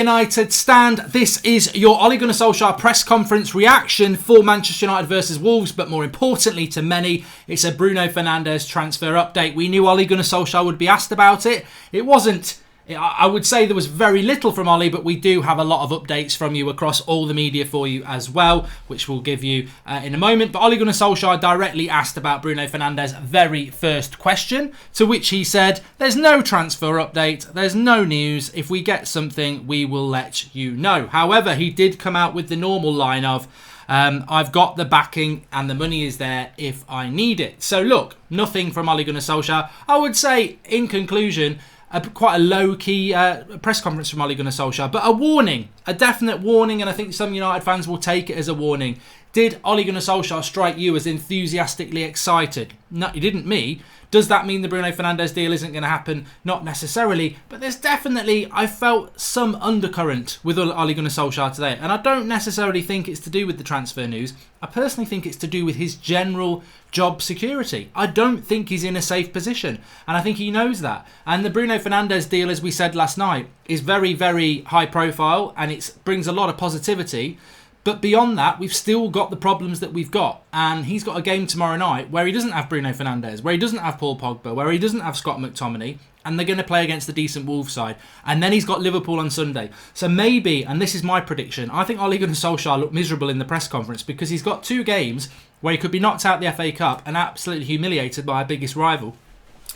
United stand. This is your Ole Gunnar Solskjaer press conference reaction for Manchester United versus Wolves, but more importantly to many, it's a Bruno Fernandes transfer update. We knew Ole Gunnar Solskjaer would be asked about it. It wasn't, I would say there was very little from Ole, but we do have a lot of updates from you across all the media for you as well, which we'll give you in a moment. But Ole Gunnar Solskjaer directly asked about Bruno Fernandes' very first question, to which he said, there's no transfer update, there's no news. If we get something, we will let you know. However, he did come out with the normal line of, I've got the backing and the money is there if I need it. So look, nothing from Ole Gunnar Solskjaer. I would say, in conclusion, quite a low-key press conference from Ole Gunnar Solskjaer, but a warning, a definite warning, and I think some United fans will take it as a warning. Did Ole Gunnar Solskjaer strike you as enthusiastically excited? No, he didn't me. Does that mean the Bruno Fernandes deal isn't going to happen? Not necessarily, but there's definitely, I felt some undercurrent with Ole Gunnar Solskjaer today, and I don't necessarily think it's to do with the transfer news. I personally think it's to do with his general job security. I don't think he's in a safe position, and I think he knows that. And the Bruno Fernandes deal, as we said last night, is very, very high profile, and it brings a lot of positivity. But beyond that, we've still got the problems that we've got. And he's got a game tomorrow night where he doesn't have Bruno Fernandes, where he doesn't have Paul Pogba, where he doesn't have Scott McTominay, and they're going to play against the decent Wolves side. And then he's got Liverpool on Sunday. So maybe, and this is my prediction, I think Ole Gunnar Solskjaer looked miserable in the press conference because he's got two games where he could be knocked out the FA Cup and absolutely humiliated by our biggest rival.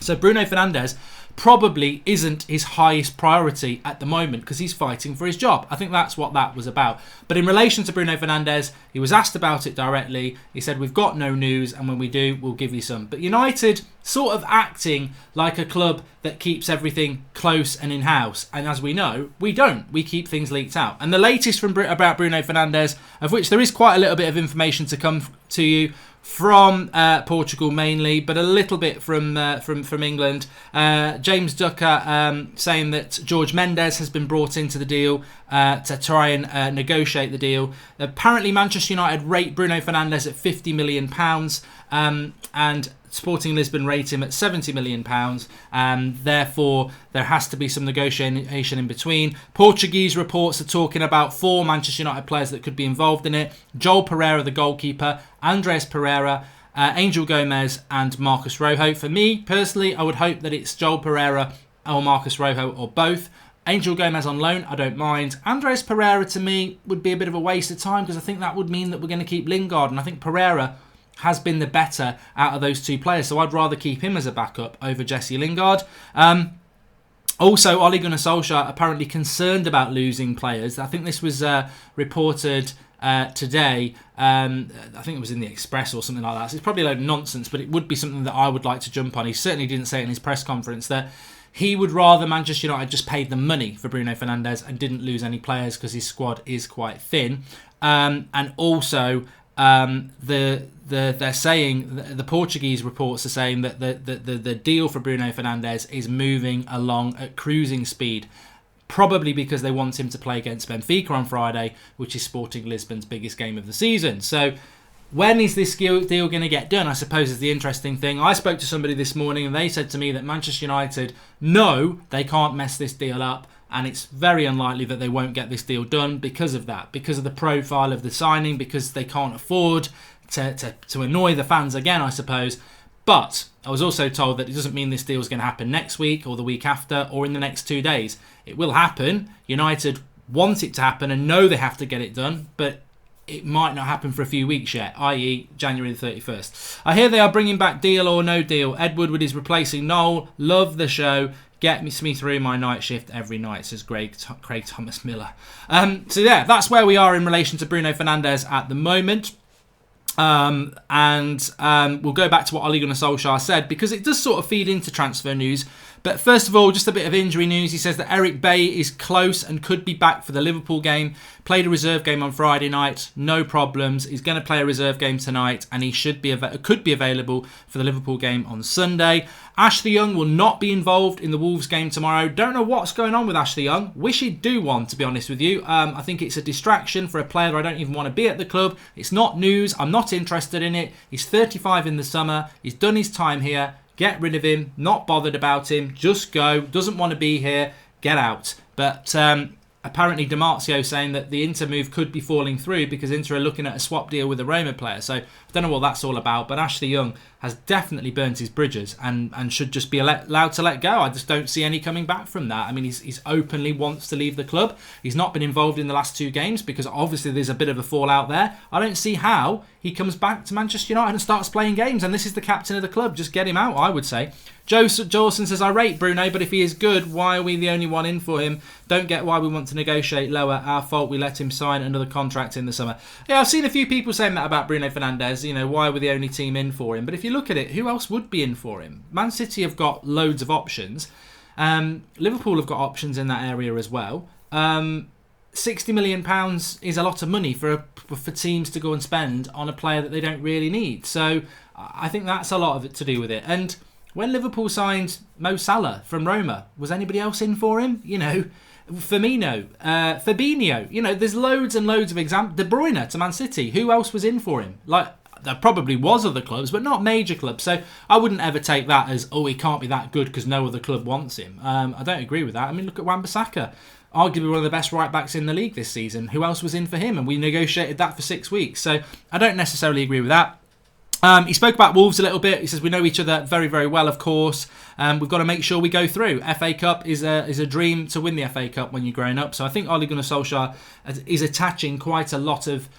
So Bruno Fernandes probably isn't his highest priority at the moment because he's fighting for his job. I think that's what that was about. But in relation to Bruno Fernandes, he was asked about it directly. He said, we've got no news, and when we do, we'll give you some. But United sort of acting like a club that keeps everything close and in-house. And as we know, we don't. We keep things leaked out. And the latest about Bruno Fernandes, of which there is quite a little bit of information to come to you from Portugal mainly, but a little bit from England. James Ducker saying that George Mendes has been brought into the deal to try and negotiate the deal. Apparently Manchester United rate Bruno Fernandes at £50 million and Sporting Lisbon rate him at £70 million. Therefore, there has to be some negotiation in between. Portuguese reports are talking about 4 Manchester United players that could be involved in it. Joel Pereira, the goalkeeper, Andres Pereira, Angel Gomez and Marcus Rojo. For me, personally, I would hope that it's Joel Pereira or Marcus Rojo or both. Angel Gomez on loan, I don't mind. Andres Pereira, to me, would be a bit of a waste of time because I think that would mean that we're going to keep Lingard, and I think Pereira has been the better out of those two players, so I'd rather keep him as a backup over Jesse Lingard. Also, Ole Gunnar Solskjaer apparently concerned about losing players. I think this was reported today. I think it was in the Express or something like that. So it's probably a load of nonsense, but it would be something that I would like to jump on. He certainly didn't say it in his press conference that he would rather Manchester United just paid the money for Bruno Fernandes and didn't lose any players because his squad is quite thin. And also, they're saying, the Portuguese reports are saying that the deal for Bruno Fernandes is moving along at cruising speed, probably because they want him to play against Benfica on Friday, which is Sporting Lisbon's biggest game of the season. So when is this deal going to get done, I suppose, is the interesting thing. I spoke to somebody this morning and they said to me that Manchester United know they can't mess this deal up, and it's very unlikely that they won't get this deal done because of that, because of the profile of the signing, because they can't afford to annoy the fans again, I suppose. But I was also told that it doesn't mean this deal is going to happen next week or the week after or in the next 2 days. It will happen. United want it to happen and know they have to get it done, but it might not happen for a few weeks yet, i.e. January the 31st. I hear they are bringing back Deal or No Deal. Ed Woodward is replacing Noel. Love the show. Get me through my night shift every night, says Craig Thomas Miller. So yeah, that's where we are in relation to Bruno Fernandes at the moment. We'll go back to what Ole Gunnar Solskjaer said, because it does sort of feed into transfer news. But first of all, just a bit of injury news. He says that Eric Bailly is close and could be back for the Liverpool game. Played a reserve game on Friday night, no problems. He's going to play a reserve game tonight, and he could be available for the Liverpool game on Sunday. Ashley Young will not be involved in the Wolves game tomorrow. Don't know what's going on with Ashley Young. Wish he'd do one, to be honest with you. I think it's a distraction for a player I don't even want to be at the club. It's not news. I'm not interested in it. He's 35 in the summer. He's done his time here. Get rid of him. Not bothered about him. Just go. Doesn't want to be here. Get out. But apparently Dimarzio saying that the Inter move could be falling through because Inter are looking at a swap deal with a Roma player. So I don't know what that's all about, but Ashley Young has definitely burnt his bridges and should just be allowed to let go. I just don't see any coming back from that. I mean, he's openly wants to leave the club. He's not been involved in the last 2 games because obviously there's a bit of a fallout there. I don't see how he comes back to Manchester United and starts playing games, and this is the captain of the club. Just get him out, I would say. Jawson says, I rate Bruno, but if he is good, why are we the only one in for him? Don't get why we want to negotiate lower. Our fault we let him sign another contract in the summer. Yeah, I've seen a few people saying that about Bruno Fernandes. You know, why we're the only team in for him? But if you look at it, who else would be in for him? Man City have got loads of options. Liverpool have got options in that area as well. £60 million is a lot of money for teams to go and spend on a player that they don't really need. So I think that's a lot of it to do with it. And when Liverpool signed Mo Salah from Roma, was anybody else in for him? You know, Firmino, Fabinho. You know, there's loads and loads of examples. De Bruyne to Man City. Who else was in for him? Like, there probably was other clubs, but not major clubs. So I wouldn't ever take that as, oh, he can't be that good because no other club wants him. I don't agree with that. I mean, look at Wan-Bissaka. Arguably one of the best right-backs in the league this season. Who else was in for him? And we negotiated that for 6 weeks. So I don't necessarily agree with that. He spoke about Wolves a little bit. He says we know each other very, very well, of course. We've got to make sure we go through. FA Cup is a dream to win the FA Cup when you're growing up. So I think Ole Gunnar Solskjaer is attaching quite a lot of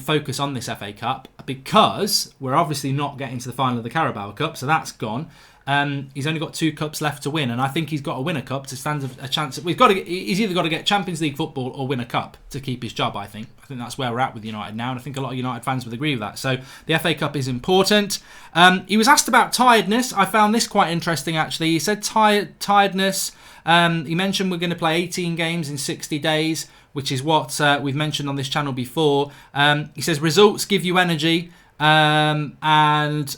focus on this FA Cup because we're obviously not getting to the final of the Carabao Cup, so that's gone. He's only got 2 cups left to win, and I think he's got to win a cup to stand a chance. He's either got to get Champions League football or win a cup to keep his job. I think that's where we're at with United now, and I think a lot of United fans would agree with that. So the FA Cup is important. He was asked about tiredness. I found this quite interesting actually. He said tiredness. He mentioned we're going to play 18 games in 60 days, which is what we've mentioned on this channel before. He says results give you energy. And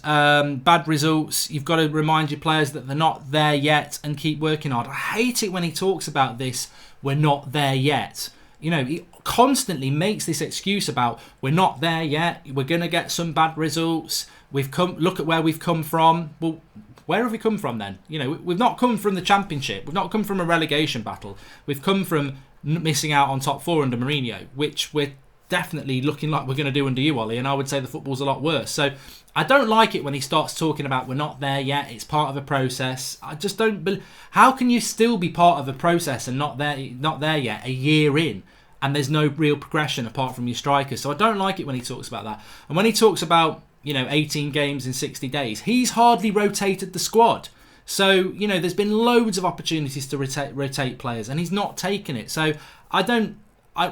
bad results, you've got to remind your players that they're not there yet and keep working hard. I hate it when he talks about this, we're not there yet. You know, he constantly makes this excuse about we're not there yet, we're going to get some bad results, look at where we've come from. Well, where have we come from then? You know, we've not come from the Championship, we've not come from a relegation battle, we've come from missing out on top 4 under Mourinho, which we're definitely looking like we're going to do under you, Ollie, and I would say the football's a lot worse. So I don't like it when he starts talking about we're not there yet, it's part of a process. I just don't how can you still be part of a process and not there yet a year in, and there's no real progression apart from your strikers? So I don't like it when he talks about that. And when he talks about, you know, 18 games in 60 days, he's hardly rotated the squad. So, you know, there's been loads of opportunities to rotate players and he's not taken it. So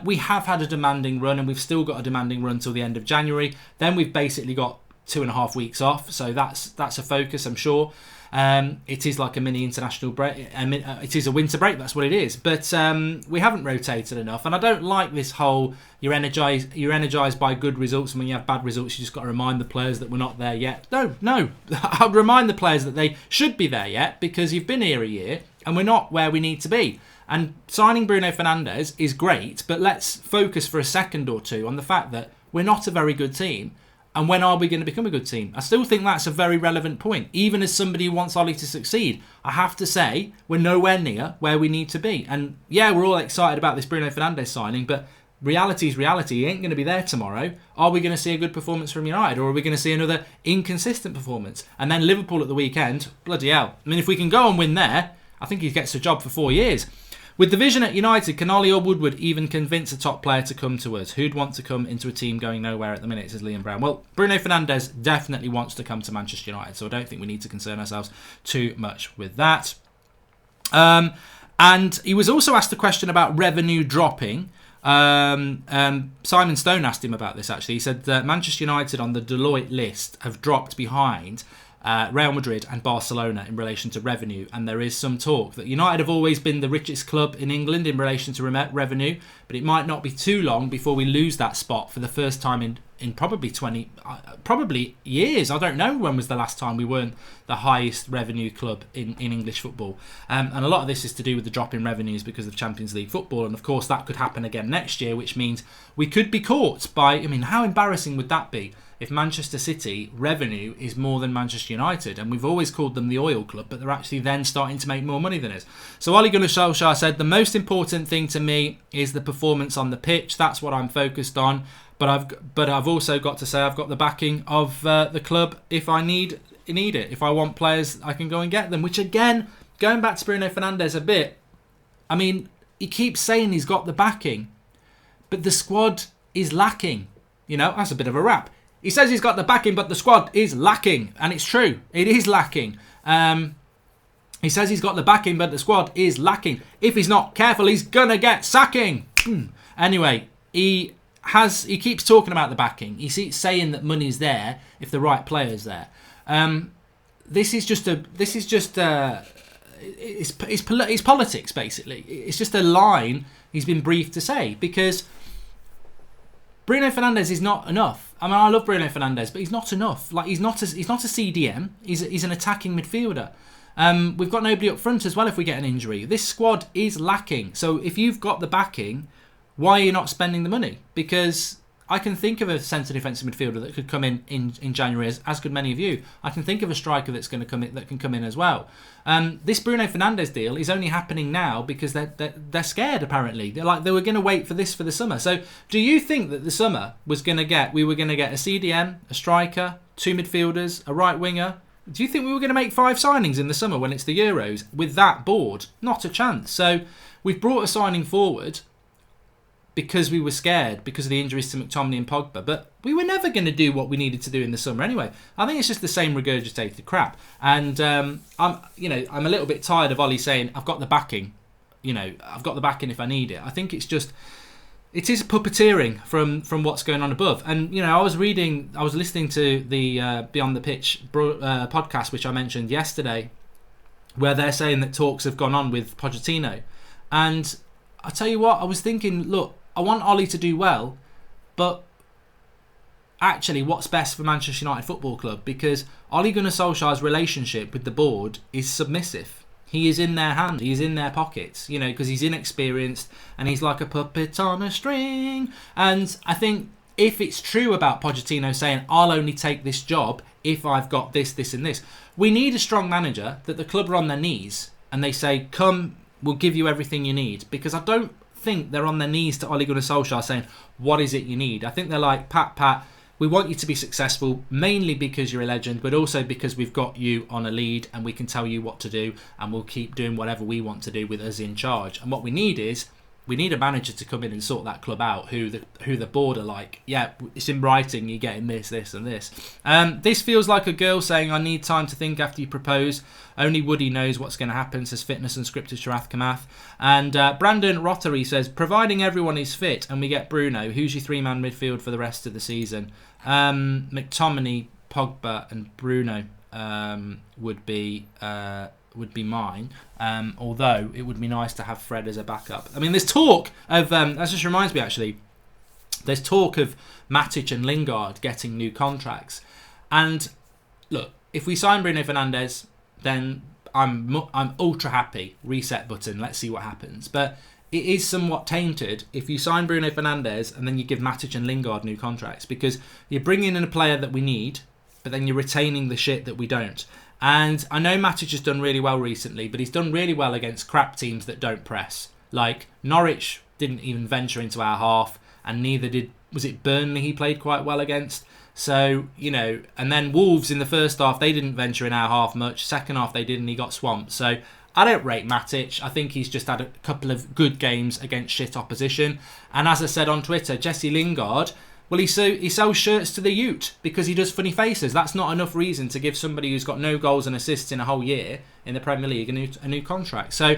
we have had a demanding run, and we've still got a demanding run till the end of January. Then we've basically got 2.5 weeks off, so that's a focus, I'm sure. It is like a mini international break. It is a winter break, that's what it is. But we haven't rotated enough, and I don't like this whole you're energised by good results, and when you have bad results, you just got to remind the players that we're not there yet. No, I'll remind the players that they should be there yet because you've been here a year, and we're not where we need to be. And signing Bruno Fernandes is great, but let's focus for a second or two on the fact that we're not a very good team. And when are we going to become a good team? I still think that's a very relevant point. Even as somebody who wants Ollie to succeed, I have to say we're nowhere near where we need to be. And yeah, we're all excited about this Bruno Fernandes signing, but reality is reality. He ain't going to be there tomorrow. Are we going to see a good performance from United, or are we going to see another inconsistent performance? And then Liverpool at the weekend, bloody hell. I mean, if we can go and win there, I think he gets a job for 4 years. With the vision at United, can Ollie or Woodward even convince a top player to come to us? Who'd want to come into a team going nowhere at the minute, says Liam Brown. Well, Bruno Fernandes definitely wants to come to Manchester United, so I don't think we need to concern ourselves too much with that. And he was also asked a question about revenue dropping. Simon Stone asked him about this, actually. He said that Manchester United on the Deloitte list have dropped behind Real Madrid and Barcelona in relation to revenue, and there is some talk that United have always been the richest club in England in relation to revenue, but it might not be too long before we lose that spot for the first time in probably probably years. I don't know when was the last time we weren't the highest revenue club in English football. And a lot of this is to do with the drop in revenues because of Champions League football. And of course that could happen again next year, which means we could be caught by, I mean, how embarrassing would that be if Manchester City revenue is more than Manchester United? And we've always called them the oil club, but they're actually then starting to make more money than us. So Ole Gunnar Solskjaer said, the most important thing to me is the performance on the pitch. That's what I'm focused on. But I've also got to say I've got the backing of the club if I need it. If I want players, I can go and get them. Which again, going back to Bruno Fernandes a bit, I mean, he keeps saying he's got the backing, but the squad is lacking. You know, that's a bit of a rap. He says he's got the backing, but the squad is lacking. And it's true. It is lacking. He says he's got the backing, but the squad is lacking. If he's not careful, he's going to get sacking. Anyway, he keeps talking about the backing. He keeps saying that money's there if the right player's there. It's politics, basically. It's just a line he's been briefed to say, because Bruno Fernandes is not enough. I mean, I love Bruno Fernandes, but he's not enough. Like, he's not a CDM. He's an attacking midfielder. We've got nobody up front as well if we get an injury. This squad is lacking. So if you've got the backing, why are you not spending the money? Because I can think of a centre defensive midfielder that could come in January, as could many of you. I can think of a striker that's going to come in, that can come in as well. This Bruno Fernandes deal is only happening now because they're scared. Apparently, they were going to wait for this for the summer. So, do you think that the summer we were going to get a CDM, a striker, 2 midfielders, a right winger? Do you think we were going to make 5 signings in the summer when it's the Euros with that board? Not a chance. So we've brought a signing forward because we were scared because of the injuries to McTominay and Pogba, but we were never going to do what we needed to do in the summer anyway. I think it's just the same regurgitated crap, and I'm a little bit tired of Ollie saying I've got the backing. I've got the backing if I need it. I think it is puppeteering from what's going on above. And I was listening to the Beyond the Pitch podcast, which I mentioned yesterday, where they're saying that talks have gone on with Pochettino, and I tell you what, I was thinking, look, I want Ollie to do well, but actually what's best for Manchester United Football Club? Because Ole Gunnar Solskjaer's relationship with the board is submissive. He is in their hand, he is in their pockets, because he's inexperienced and he's like a puppet on a string. And I think if it's true about Pochettino saying, I'll only take this job if I've got this, this and this, we need a strong manager that the club are on their knees and they say, come, we'll give you everything you need. Because I don't think they're on their knees to Ole Gunnar Solskjaer saying, what is it you need? I think they're like, Pat, we want you to be successful, mainly because you're a legend, but also because we've got you on a lead and we can tell you what to do, and we'll keep doing whatever we want to do with us in charge. And what we need a manager to come in and sort that club out, who the board are like, yeah, it's in writing, you're getting this, this and this. This feels like a girl saying, I need time to think after you propose. Only Woody knows what's going to happen, says Fitness and Scripted Sharath Kamath. And Brandon Rotary says, providing everyone is fit and we get Bruno, who's your 3-man midfield for the rest of the season? McTominay, Pogba and Bruno would be mine, although it would be nice to have Fred as a backup. I mean, there's talk of, that just reminds me actually, there's talk of Matich and Lingard getting new contracts. And look, if we sign Bruno Fernandes, then I'm ultra happy, reset button, let's see what happens. But it is somewhat tainted if you sign Bruno Fernandes and then you give Matich and Lingard new contracts, because you're bringing in a player that we need, but then you're retaining the shit that we don't. And I know Matich has done really well recently, but he's done really well against crap teams that don't press. Like Norwich didn't even venture into our half, and neither did, was it Burnley he played quite well against? So, and then Wolves in the first half, they didn't venture in our half much. Second half they did, and he got swamped. So I don't rate Matich. I think he's just had a couple of good games against shit opposition. And as I said on Twitter, Jesse Lingard, well, he sells shirts to the Ute because he does funny faces. That's not enough reason to give somebody who's got no goals and assists in a whole year in the Premier League a new contract. So,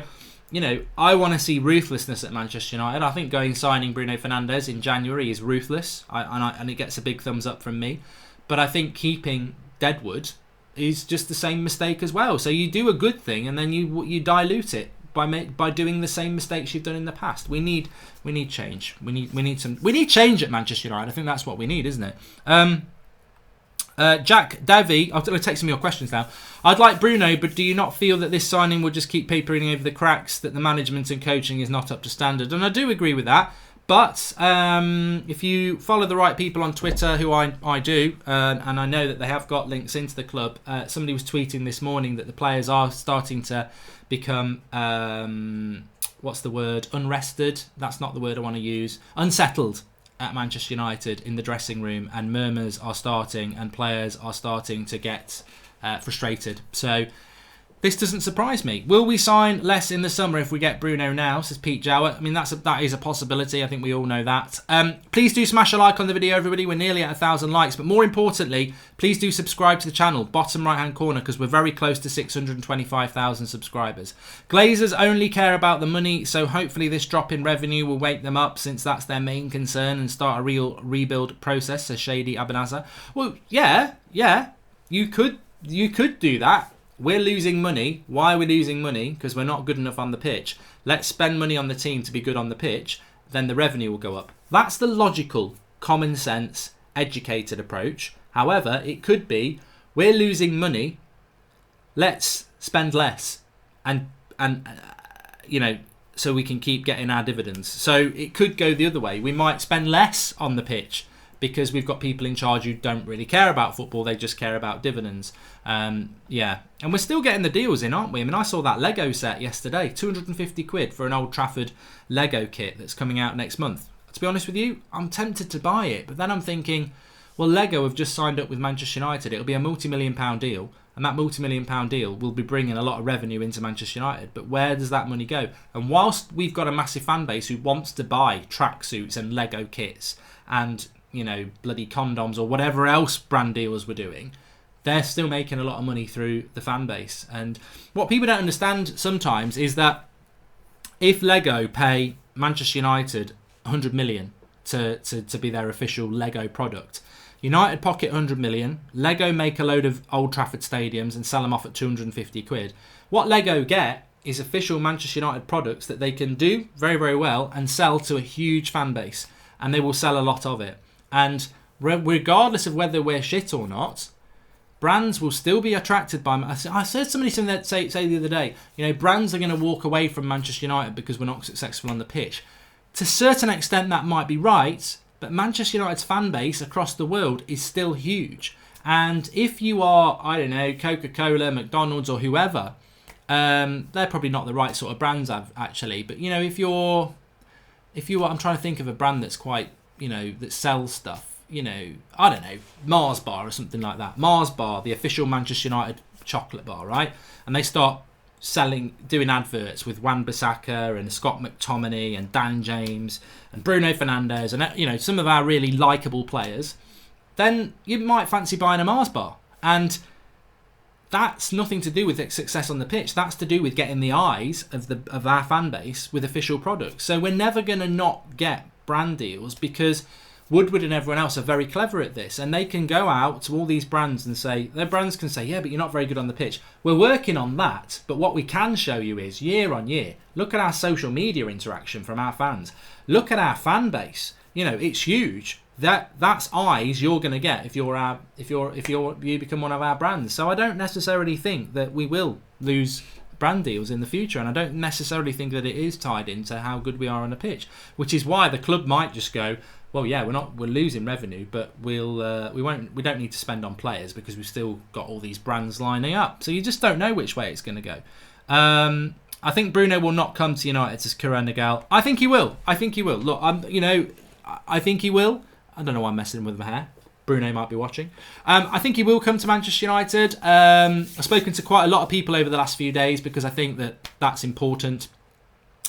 I want to see ruthlessness at Manchester United. I think signing Bruno Fernandes in January is ruthless, and it gets a big thumbs up from me. But I think keeping Deadwood is just the same mistake as well. So you do a good thing and then you dilute it by doing the same mistakes you've done in the past. We need change. We need change at Manchester United. I think that's what we need, isn't it? Jack Davey, I'm texting me your questions now. I'd like Bruno, but do you not feel that this signing will just keep papering over the cracks, that the management and coaching is not up to standard? And I do agree with that. But if you follow the right people on Twitter, who I do, and I know that they have got links into the club, somebody was tweeting this morning that the players are starting to become, what's the word, unrested? That's not the word I want to use. Unsettled at Manchester United in the dressing room, and murmurs are starting and players are starting to get frustrated. So this doesn't surprise me. Will we sign less in the summer if we get Bruno now, says Pete Jowett. I mean, that is a possibility. I think we all know that. Please do smash a like on the video, everybody. We're nearly at 1,000 likes. But more importantly, please do subscribe to the channel, bottom right-hand corner, because we're very close to 625,000 subscribers. Glazers only care about the money, so hopefully this drop in revenue will wake them up, since that's their main concern, and start a real rebuild process, says Shady Abanazar. Well, yeah, you could do that. We're losing money. Why are we losing money? Because we're not good enough on the pitch. Let's spend money on the team to be good on the pitch. Then the revenue will go up. That's the logical, common sense, educated approach. However, it could be, we're losing money. Let's spend less, and so we can keep getting our dividends. So it could go the other way. We might spend less on the pitch, because we've got people in charge who don't really care about football. They just care about dividends. And we're still getting the deals in, aren't we? I mean, I saw that Lego set yesterday, 250 quid for an Old Trafford Lego kit that's coming out next month. To be honest with you, I'm tempted to buy it, but then I'm thinking, well, Lego have just signed up with Manchester United. It'll be a multi-million-pound deal, and that multi-million-pound deal will be bringing a lot of revenue into Manchester United. But where does that money go? And whilst we've got a massive fan base who wants to buy tracksuits and Lego kits and bloody condoms or whatever else brand deals we're doing, they're still making a lot of money through the fan base. And what people don't understand sometimes is that if Lego pay Manchester United 100 million to be their official Lego product, United pocket 100 million, Lego make a load of Old Trafford stadiums and sell them off at 250 quid. What Lego get is official Manchester United products that they can do very, very well and sell to a huge fan base, and they will sell a lot of it. And regardless of whether we're shit or not, brands will still be attracted by... I heard somebody say the other day, brands are going to walk away from Manchester United because we're not successful on the pitch. To a certain extent, that might be right, but Manchester United's fan base across the world is still huge. And if you are, I don't know, Coca-Cola, McDonald's or whoever, they're probably not the right sort of brands, actually. But, if you're... I'm trying to think of a brand that's quite... that sells stuff, I don't know, Mars Bar or something like that. Mars Bar, the official Manchester United chocolate bar, right? And they start doing adverts with Wan-Bissaka and Scott McTominay and Dan James and Bruno Fernandes and, some of our really likeable players. Then you might fancy buying a Mars Bar. And that's nothing to do with success on the pitch. That's to do with getting the eyes of our fan base with official products. So we're never going to not get brand deals, because Woodward and everyone else are very clever at this, and they can go out to all these brands and say, their brands can say, yeah, but you're not very good on the pitch. We're working on that, but what we can show you is year on year, look at our social media interaction from our fans, look at our fan base. It's huge. That's eyes you're going to get if you become one of our brands. So I don't necessarily think that we will lose brand deals in the future, and I don't necessarily think that it is tied into how good we are on the pitch, which is why the club might just go, well, yeah, we're losing revenue, but we don't need to spend on players because we've still got all these brands lining up. So you just don't know which way it's going to go. I think Bruno will not come to United, says Karen Nagal. I think he will. Look, I think he will. I don't know why I'm messing with my hair. Bruno might be watching. I think he will come to Manchester United. I've spoken to quite a lot of people over the last few days because I think that that's important.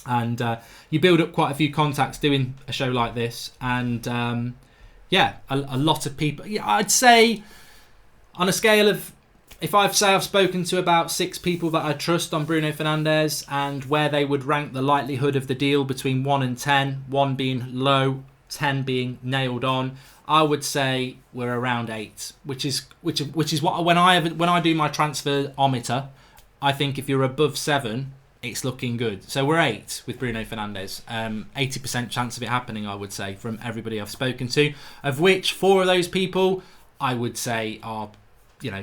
And you build up quite a few contacts doing a show like this. And a lot of people. Yeah, I'd say on a scale of, if I've spoken to about 6 people that I trust on Bruno Fernandes and where they would rank the likelihood of the deal between 1 and 10, 1 being low, 10 being nailed on, I would say we're around 8, which is what when I do my transferometer, I think if you're above 7, it's looking good. So we're 8 with Bruno Fernandes. 80% chance of it happening, I would say, from everybody I've spoken to, of which 4 of those people I would say are,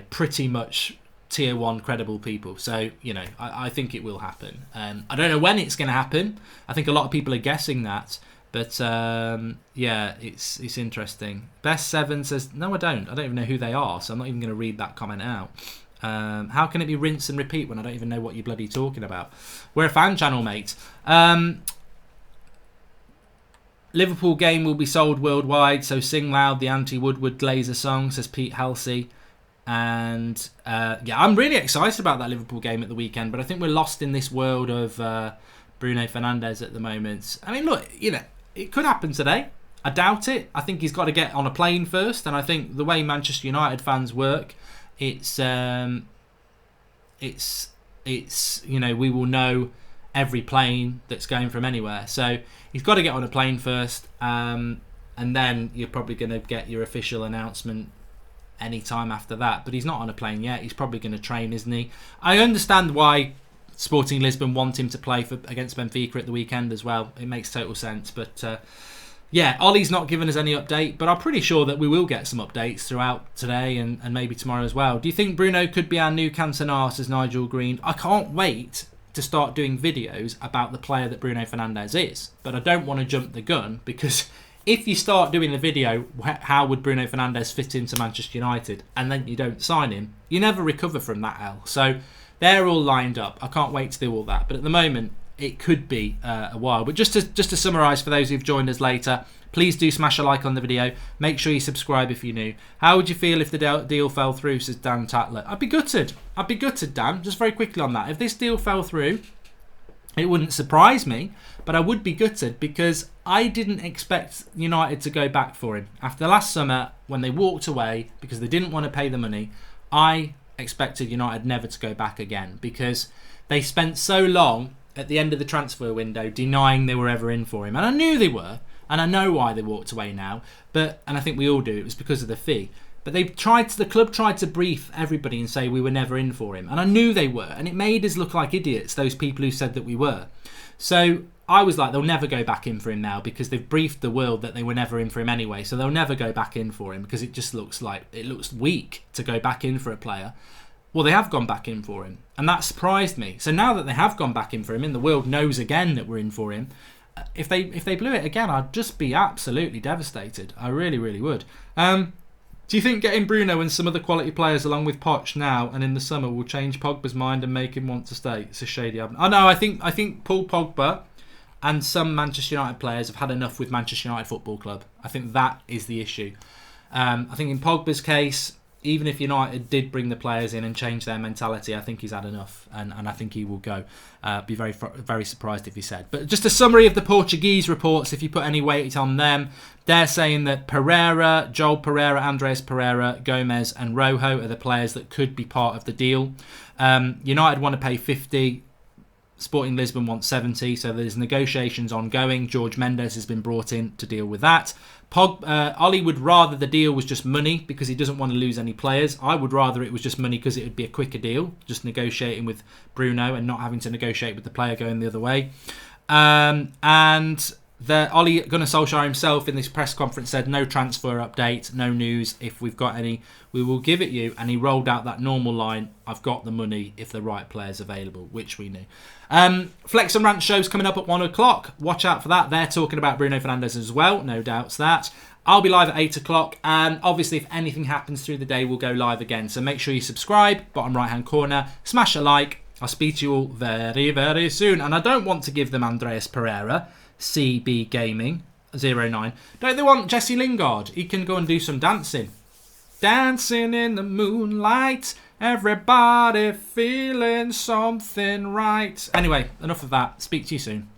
pretty much tier 1 credible people. So, I think it will happen. I don't know when it's going to happen. I think a lot of people are guessing that. But, it's interesting. Best 7 says, no, I don't. I don't even know who they are, so I'm not even going to read that comment out. How can it be rinse and repeat when I don't even know what you're bloody talking about? We're a fan channel, mate. Liverpool game will be sold worldwide, so sing loud the anti-Woodward Glazer song, says Pete Halsey. And, I'm really excited about that Liverpool game at the weekend, but I think we're lost in this world of Bruno Fernandes at the moment. I mean, look, it could happen today. I doubt it. I think he's got to get on a plane first, and I think the way Manchester United fans work, it's we will know every plane that's going from anywhere. So he's got to get on a plane first, and then you're probably going to get your official announcement any time after that. But he's not on a plane yet. He's probably going to train, isn't he? I understand why Sporting Lisbon want him to play against Benfica at the weekend as well. It makes total sense. But Ollie's not given us any update, but I'm pretty sure that we will get some updates throughout today and maybe tomorrow as well. Do you think Bruno could be our new Cantona, says Nigel Green? I can't wait to start doing videos about the player that Bruno Fernandes is, but I don't want to jump the gun, because if you start doing the video, how would Bruno Fernandes fit into Manchester United, and then you don't sign him, you never recover from that L. So they're all lined up. I can't wait to do all that, but at the moment, it could be a while. But just to summarise for those who've joined us later, please do smash a like on the video. Make sure you subscribe if you're new. How would you feel if the deal fell through, says Dan Tatler? I'd be gutted. Dan. Just very quickly on that. If this deal fell through, it wouldn't surprise me, but I would be gutted, because I didn't expect United to go back for him. After last summer, when they walked away because they didn't want to pay the money, I expected United never to go back again, because they spent so long at the end of the transfer window denying they were ever in for him. And I knew they were, and I know why they walked away now, and I think we all do, it was because of the fee. But the club tried to brief everybody and say we were never in for him. And I knew they were, and it made us look like idiots, those people who said that we were. So I was like, they'll never go back in for him now, because they've briefed the world that they were never in for him anyway. So they'll never go back in for him, because it just looks weak to go back in for a player. Well, they have gone back in for him, and that surprised me. So now that they have gone back in for him, and the world knows again that we're in for him, if they blew it again, I'd just be absolutely devastated. I really, really would. Do you think getting Bruno and some other quality players along with Poch now and in the summer will change Pogba's mind and make him want to stay? It's a shady. Oh no, I think Paul Pogba and some Manchester United players have had enough with Manchester United Football Club. I think that is the issue. I think in Pogba's case, even if United did bring the players in and change their mentality, I think he's had enough, and I think he will go. Be very, very surprised if he said. But just a summary of the Portuguese reports, if you put any weight on them, they're saying that Joel Pereira, Andreas Pereira, Gomez and Rojo are the players that could be part of the deal. United want to pay 50. Sporting Lisbon wants 70, so there's negotiations ongoing. George Mendes has been brought in to deal with that. Ollie would rather the deal was just money, because he doesn't want to lose any players. I would rather it was just money, because it would be a quicker deal, just negotiating with Bruno and not having to negotiate with the player going the other way. Ole Gunnar Solskjaer himself in this press conference said no transfer update, no news. If we've got any, we will give it you. And he rolled out that normal line, I've got the money if the right player's available, which we knew. Flex and Rant show's coming up at 1 o'clock. Watch out for that. They're talking about Bruno Fernandes as well. No doubts that. I'll be live at 8 o'clock. And obviously, if anything happens through the day, we'll go live again. So make sure you subscribe, bottom right-hand corner. Smash a like. I'll speak to you all very, very soon. And I don't want to give them Andreas Pereira, CB Gaming 09. Don't they want Jesse Lingard? He can go and do some dancing. Dancing in the moonlight, everybody feeling something right. Anyway, enough of that. Speak to you soon.